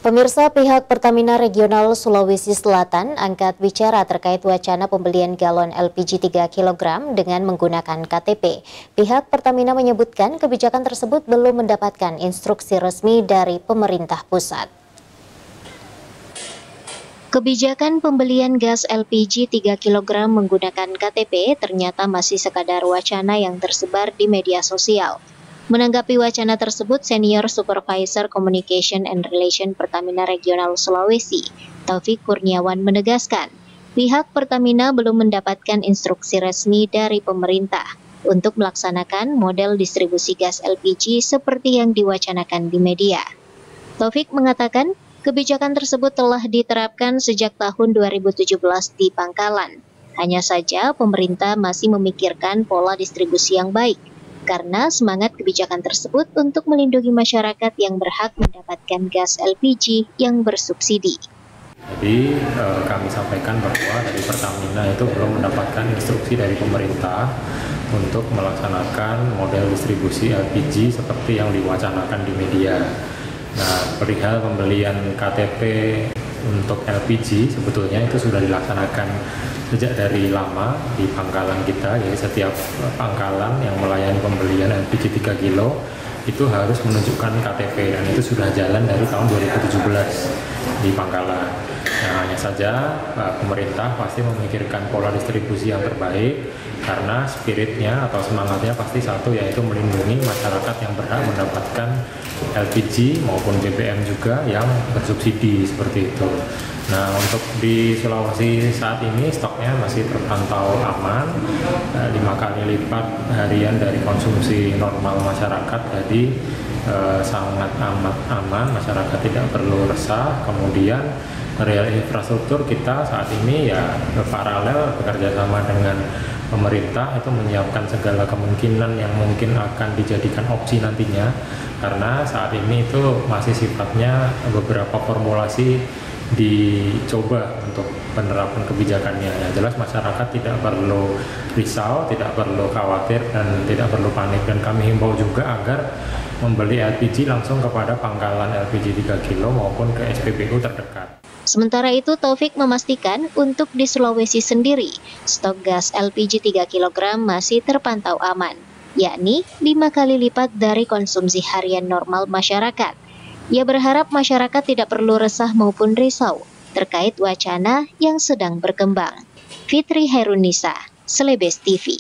Pemirsa, pihak Pertamina Regional Sulawesi Selatan angkat bicara terkait wacana pembelian galon LPG 3 kg dengan menggunakan KTP. Pihak Pertamina menyebutkan kebijakan tersebut belum mendapatkan instruksi resmi dari pemerintah pusat. Kebijakan pembelian gas LPG 3 kg menggunakan KTP ternyata masih sekadar wacana yang tersebar di media sosial. Menanggapi wacana tersebut, Senior Supervisor Communication and Relation Pertamina Regional Sulawesi, Taufik Kurniawan menegaskan, pihak Pertamina belum mendapatkan instruksi resmi dari pemerintah untuk melaksanakan model distribusi gas LPG seperti yang diwacanakan di media. Taufik mengatakan, kebijakan tersebut telah diterapkan sejak tahun 2017 di Pangkalan. Hanya saja pemerintah masih memikirkan pola distribusi yang baik, karena semangat kebijakan tersebut untuk melindungi masyarakat yang berhak mendapatkan gas LPG yang bersubsidi. Jadi kami sampaikan bahwa dari Pertamina itu belum mendapatkan instruksi dari pemerintah untuk melaksanakan model distribusi LPG seperti yang diwacanakan di media. Nah, perihal pembelian KTP untuk LPG sebetulnya itu sudah dilaksanakan sejak dari lama di pangkalan kita. Jadi setiap pangkalan yang melayani pembelian LPG 3 kilo itu harus menunjukkan KTP, dan itu sudah jalan dari tahun 2017 di pangkalan. Nah, hanya saja pemerintah pasti memikirkan pola distribusi yang terbaik, karena spiritnya atau semangatnya pasti satu, yaitu melindungi masyarakat yang berhak mendapatkan LPG maupun BBM juga yang bersubsidi seperti itu. Nah, untuk di Sulawesi saat ini stoknya masih terpantau aman, 5 kali lipat harian dari konsumsi normal masyarakat, jadi sangat amat aman, masyarakat tidak perlu resah. Kemudian real infrastruktur kita saat ini ya paralel bekerja sama dengan pemerintah itu menyiapkan segala kemungkinan yang mungkin akan dijadikan opsi nantinya, karena saat ini itu masih sifatnya beberapa formulasi dicoba untuk penerapan kebijakannya. Yang jelas masyarakat tidak perlu risau, tidak perlu khawatir, dan tidak perlu panik, dan kami himbau juga agar membeli LPG langsung kepada pangkalan LPG 3 kilo maupun ke SPBU terdekat. Sementara itu, Taufik memastikan untuk di Sulawesi sendiri, stok gas LPG 3 kg masih terpantau aman, yakni 5 kali lipat dari konsumsi harian normal masyarakat. Ia berharap masyarakat tidak perlu resah maupun risau terkait wacana yang sedang berkembang. Fitri Herunisa, Celebes TV.